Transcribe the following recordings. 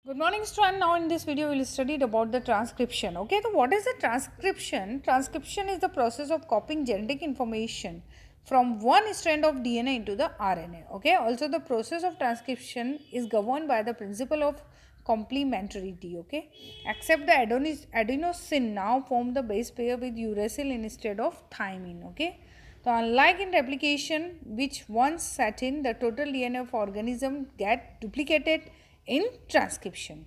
Good morning, student. Now in this video we will study about the transcription. Okay, so what is the transcription? Transcription is the process of copying genetic information from one strand of DNA into the RNA. Okay, also the process of transcription is governed by the principle of complementarity. Okay, except the adenosine now form the base pair with uracil instead of thymine. Okay, so unlike in replication, which once set in, the total DNA of organism get duplicated in transcription.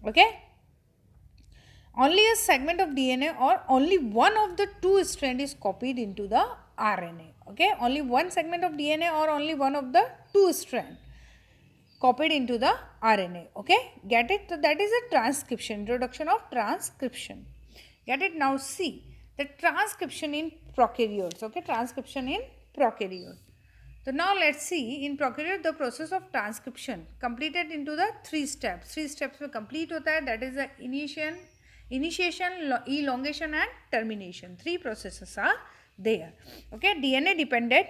Okay, only a segment of DNA or only one of the two strands is copied into the RNA. Okay, only one segment of DNA or only one of the two strands copied into the RNA. Okay, get it? So that is a transcription, introduction of transcription. Get it? Now see the transcription in prokaryotes. Okay, transcription in prokaryotes. So now let's see in prokaryote the process of transcription completed into the three steps. Three steps में complete होता है, that is the initiation, elongation and termination. Three processes are there. Okay, DNA dependent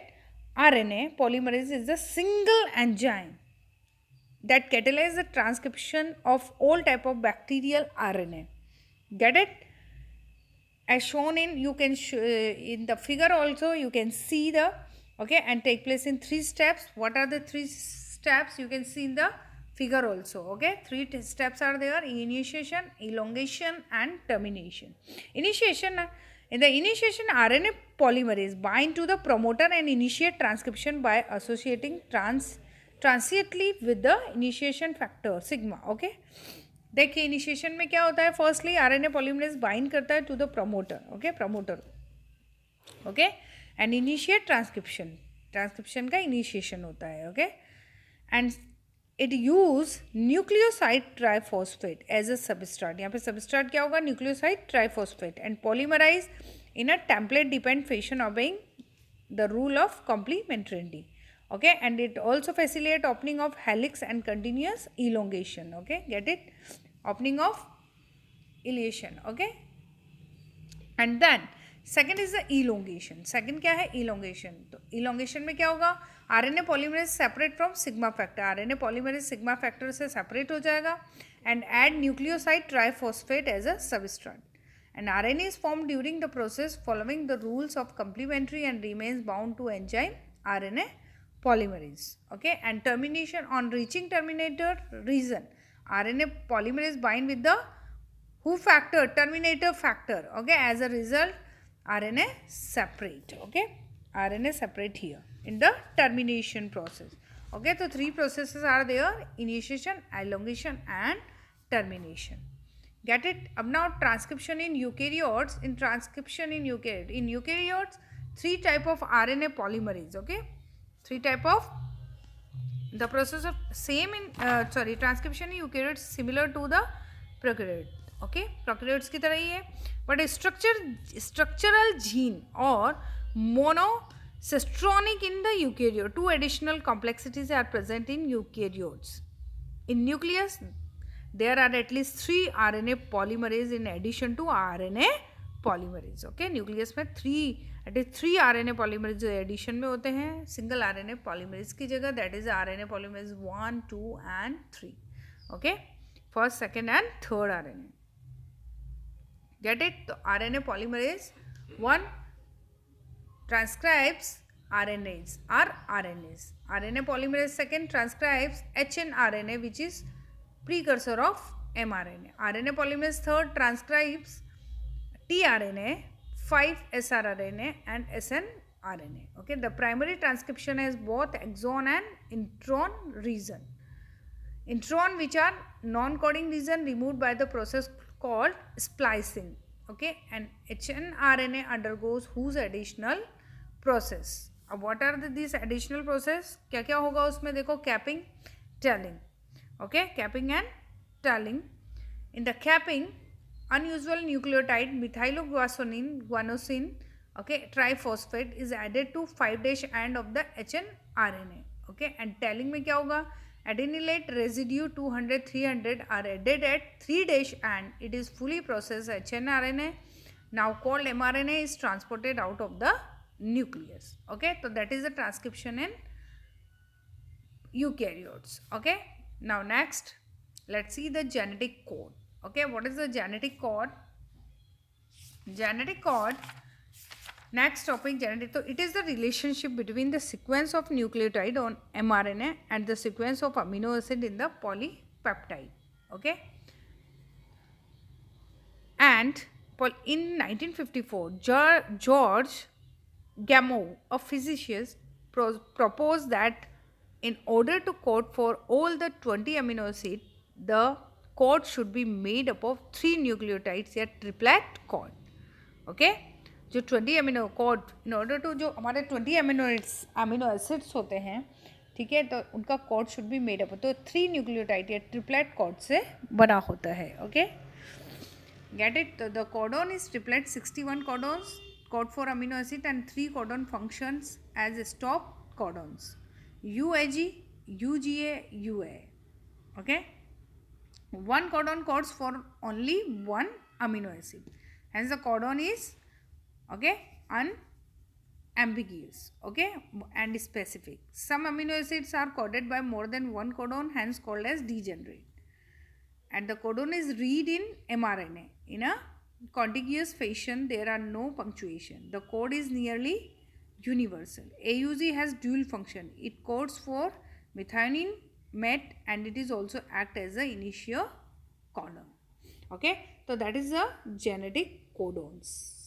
RNA polymerase is the single enzyme that catalyzes the transcription of all type of bacterial RNA. Get it? As shown in, you can in the figure also you can see the and take place in three steps. What are the three steps? You can see in the figure also. Okay, three steps are there: initiation, elongation and termination. Initiation, in the initiation, RNA polymerase bind to the promoter and initiate transcription by associating transiently with the initiation factor sigma. Okay, देखिए initiation में क्या होता है, firstly RNA polymerase bind करता है to the promoter. Okay, promoter. Okay, and initiate transcription. Transcription का initiation होता है. Okay, and it use nucleoside triphosphate as a substrate. यहाँ पे सबस्ट्रेट क्या होगा, nucleoside triphosphate, and polymerise in a template depend fashion obeying the rule of complementarity. Okay, and it also facilitate opening of helix and continuous elongation. Okay, get it? Opening of elongation. Okay, and then second is the elongation. Second क्या है, elongation. तो elongation में क्या होगा, RNA polymerase separate from sigma factor. RNA polymerase sigma factor से separate हो जाएगा and add nucleoside triphosphate as a substrate. And RNA is formed during the process following the rules of complementary and remains bound to enzyme RNA polymerase. Okay, and termination, on reaching terminator region, RNA polymerase bind with the who factor, terminator factor. Okay, as a result RNA separate. Okay, RNA separate here in the termination process. Okay, so three processes are there: initiation, elongation and termination. Get it? Ab now transcription in eukaryotes. In transcription in eukaryotes, three type of RNA polymerase. Okay, three type of the process of same in transcription in eukaryotes similar to the prokaryote. Okay, prokaryotes की तरह ही है, but structural gene or monocystronic in the eukaryote. Two additional complexities are present in eukaryotes. In nucleus there are at least 3 RNA polymerase in addition to RNA polymerase. Okay, nucleus में 3 RNA polymerase addition में होते हैं single RNA polymerase की जगह, that is RNA polymerase 1, 2 and 3. Okay, first, second and third RNA. Get it? तो RNA polymerase 1 transcribes RNAs or RNAs. RNA polymerase 2 transcribes hnRNA which is precursor of mRNA. RNA polymerase 3 transcribes tRNA, 5 srRNA and snRNA. Okay, the primary transcription has both exon and intron region. Intron, which are non-coding region, removed by the process called splicing. Okay, and hnRNA undergoes whose additional process. अब what are these additional process? क्या क्या होगा उसमें, देखो, capping, telling. Okay, capping and telling. In the capping, unusual nucleotide methylguanosine, okay, triphosphate is added to 5' end of the hnRNA. Okay, and telling में क्या होगा, adenylate residue 200 300 are added at 3' end. It is fully processed hnRNA, now called mRNA, is transported out of the nucleus. Okay, so that is the transcription in eukaryotes. Okay, now next let's see the genetic code. Okay, what is the genetic code? Genetic code, next topic, genetic. So it is the relationship between the sequence of nucleotide on mRNA and the sequence of amino acid in the polypeptide. Okay, and in 1954, George Gamow, a physician, proposed that in order to code for all the 20 amino acids, the code should be made up of 3 nucleotides या triplet code. Okay? जो 20 amino code in order to जो हमारे 20 amino acids होते हैं, ठीक है, तो उनका code should be made up, तो 3 न्यूक्लियोटाइड या ट्रिपलेट कोड से बना होता है. Okay, get it? The codon is triplet, 61 codons, code for amino acid, and 3 codon functions as stop codons, UAG, UGA, UA. Okay, one codon codes for only one amino acid, hence the codon is, okay, unambiguous, okay, and specific. Some amino acids are coded by more than one codon, hence called as degenerate. And the codon is read in mRNA in a contiguous fashion. There are no punctuation. The code is nearly universal. AUG has dual function. It codes for methionine, MET, and it is also act as a initial codon. Okay, so that is the genetic codons.